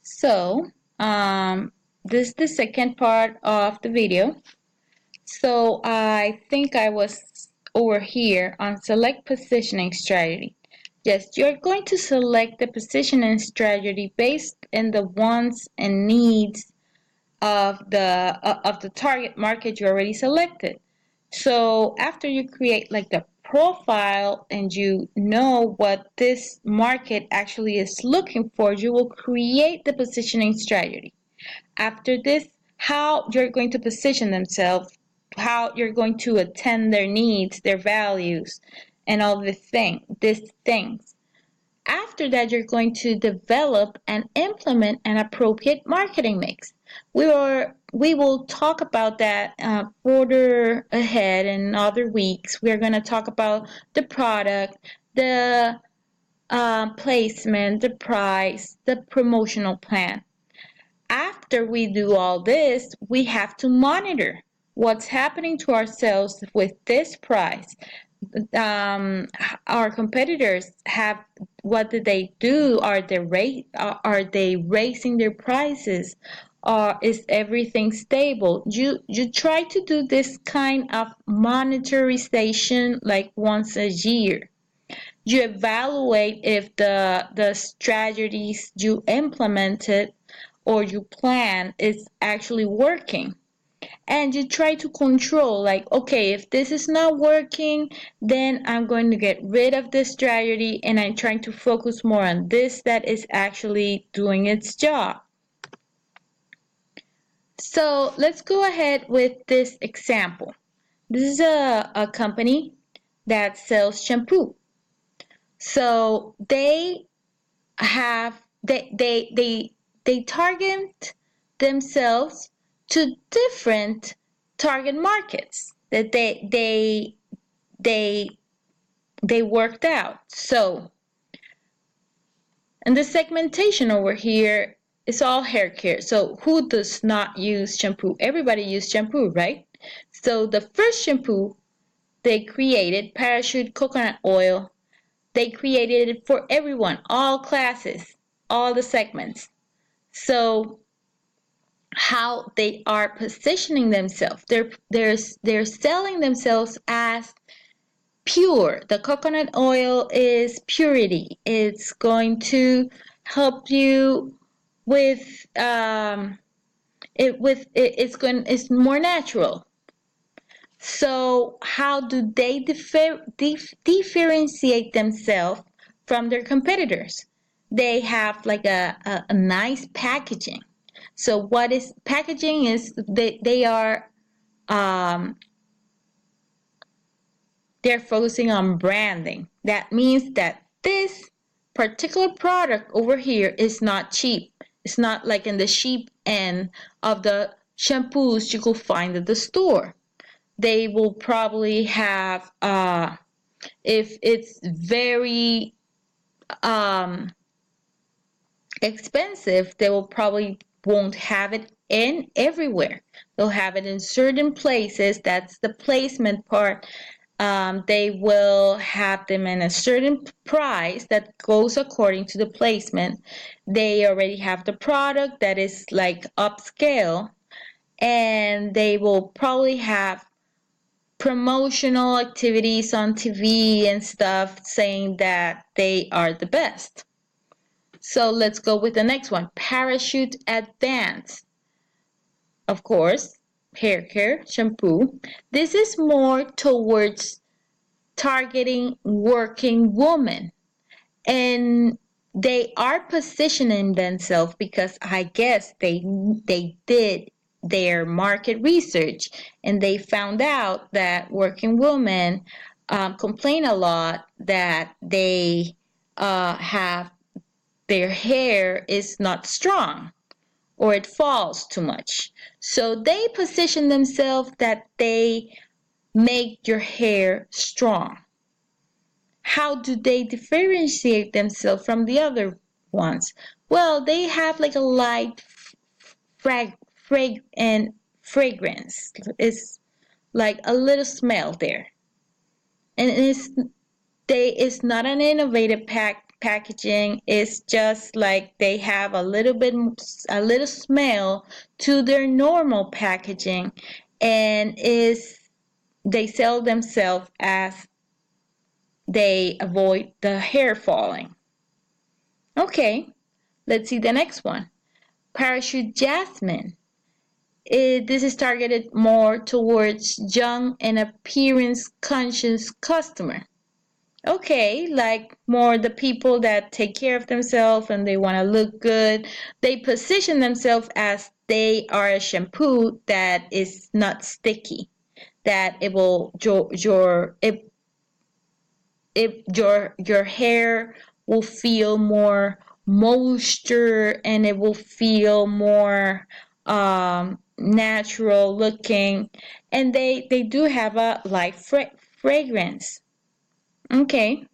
So, this is the second part of the video. So, I think I was over here on select positioning strategy. Yes, you're going to select the positioning strategy based on the wants and needs of the target market you already selected. So after you create like the profile and you know what this market actually is looking for, you will create the positioning strategy. After this, how you're going to position themselves, how you're going to attend their needs, their values, and all these things. After that, you're going to develop and implement an appropriate marketing mix. We will talk about that further ahead in other weeks. We're going to talk about the product, the placement, the price, the promotional plan. After we do all this, we have to monitor what's happening to ourselves with this price. Our competitors have, what did they do? Are they raising their prices? Or is everything stable? You try to do this kind of monitorization like once a year. You evaluate if the strategies you implemented or you plan is actually working, and you try to control, like, okay, if this is not working, then I'm going to get rid of this strategy and I'm trying to focus more on this that is actually doing its job. So let's go ahead with this example. This is a company that sells shampoo. So they target themselves to different target markets that they they worked out. So, and the segmentation over here is all hair care. So who does not use shampoo? Everybody uses shampoo, right? So the first shampoo they created, Parachute Coconut Oil, they created it for everyone, all classes, all the segments. So how they are positioning themselves, they're selling themselves as pure. The coconut oil is purity. It's going to help you with it's more natural. So how do they differentiate themselves from their competitors? They have like a nice packaging. So what is packaging is they are um, they're focusing on branding. That means that this particular product over here is not cheap. It's not like in the cheap end of the shampoos you could find at the store. They will probably have, if it's very um, expensive, they will probably won't have it in everywhere. They'll have it in certain places. That's the placement part. They will have them in a certain price that goes according to the placement. They already have the product that is like upscale, and they will probably have promotional activities on TV and stuff saying that they are the best. So let's go with the next one. Parachute Advance. Of course, hair care, shampoo. This is more towards targeting working women. And they are positioning themselves because I guess they did their market research and they found out that working women complain a lot that they have their hair is not strong or it falls too much. So they position themselves that they make your hair strong. How do they differentiate themselves from the other ones? Well, they have like a light and fragrance. It's like a little smell there, and it's not an innovative packaging is just like they have a little smell to their normal packaging, and is they sell themselves as they avoid the hair falling. Okay, let's see the next one. Parachute Jasmine. This is targeted more towards young and appearance conscious customer. Okay, like more the people that take care of themselves and they want to look good. They position themselves as they are a shampoo that is not sticky, that it will your hair will feel more moisture, and it will feel more natural looking, and they do have a light fragrance. Okay,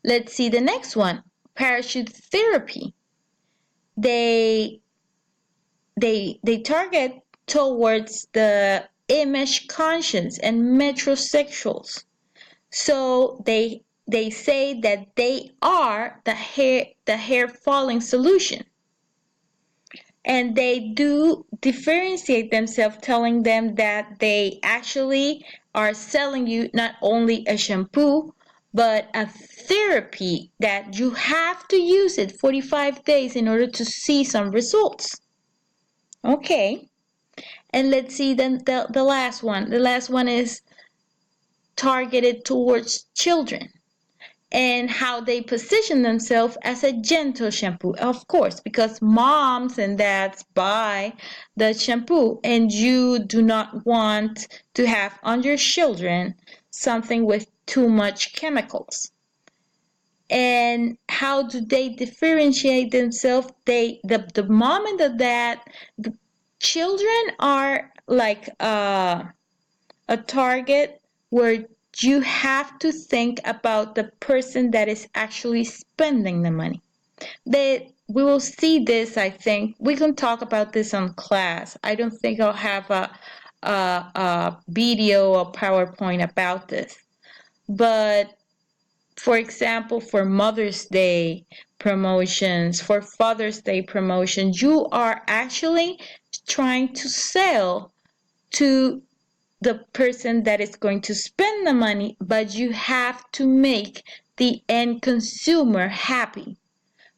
let's see the next one. Parachute therapy. They they target towards the image conscious and metrosexuals. So they say that they are the hair falling solution. And they do differentiate themselves, telling them that they actually are selling you not only a shampoo, but a therapy that you have to use it 45 days in order to see some results. Okay. And let's see then the last one. The last one is targeted towards children, and how they position themselves as a gentle shampoo. Of course, because moms and dads buy the shampoo, and you do not want to have on your children something with too much chemicals. And how do they differentiate themselves? The mom and the dad, the children are like a target where you have to think about the person that is actually spending the money. We will see this, I think. We can talk about this on class. I don't think I'll have a video or PowerPoint about this. But for example, for Mother's Day promotions, for Father's Day promotions, you are actually trying to sell to the person that is going to spend the money, but you have to make the end consumer happy.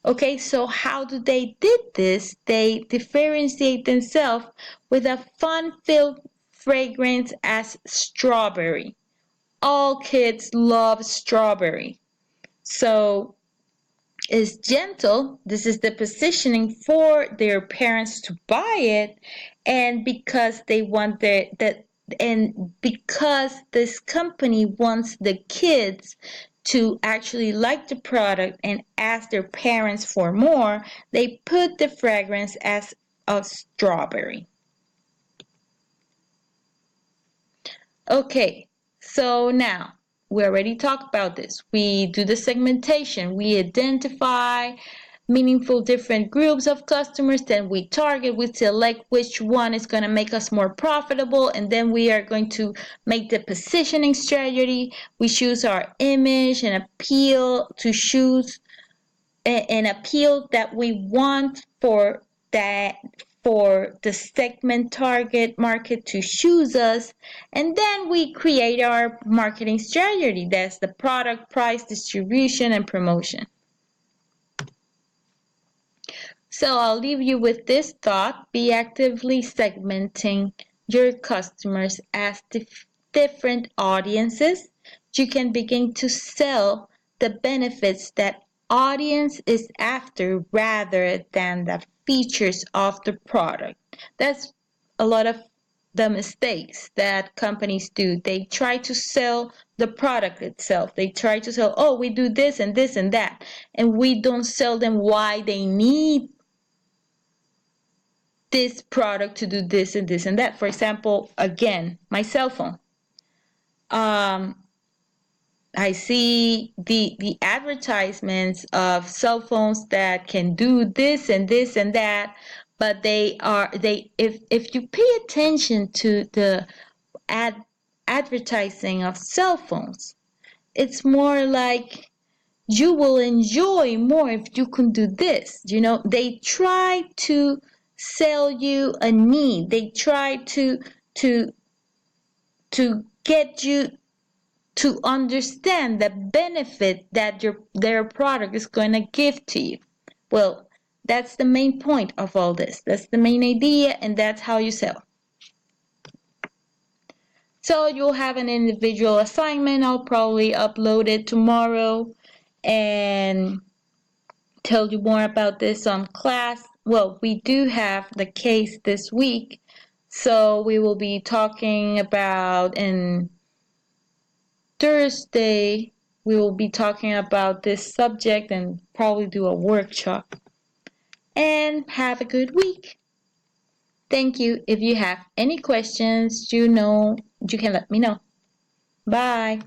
Okay, so how do they did this? They differentiate themselves with a fun-filled fragrance as strawberry. All kids love strawberry. So is gentle. This is the positioning for their parents to buy it, and because they want and because this company wants the kids to actually like the product and ask their parents for more, they put the fragrance as a strawberry. Okay, so now we already talked about this. We do the segmentation. We identify meaningful different groups of customers, then we target, we select which one is going to make us more profitable, and then we are going to make the positioning strategy. We choose our image and appeal to choose an appeal that we want for the segment target market to choose us, and then we create our marketing strategy. That's the product, price, distribution, and promotion. So I'll leave you with this thought. Be actively segmenting your customers as different audiences. You can begin to sell the benefits that audience is after rather than the features of the product. That's a lot of the mistakes that companies do. They try to sell the product itself. They try to sell, oh, we do this and this and that. And we don't sell them why they need this product to do this and this and that. For example, again, my cell phone. I see the advertisements of cell phones that can do this and this and that, but they if you pay attention to the advertising of cell phones, it's more like you will enjoy more if you can do this. They try to sell you a need. They try to get you to understand the benefit that their product is going to give to you. Well, that's the main point of all this. That's the main idea, and that's how you sell. So you'll have an individual assignment. I'll probably upload it tomorrow and tell you more about this class. Well, we do have the case this week, so we will be talking about in Thursday. We will be talking about this subject and probably do a workshop. And have a good week. Thank you. If you have any questions, you can let me know. Bye.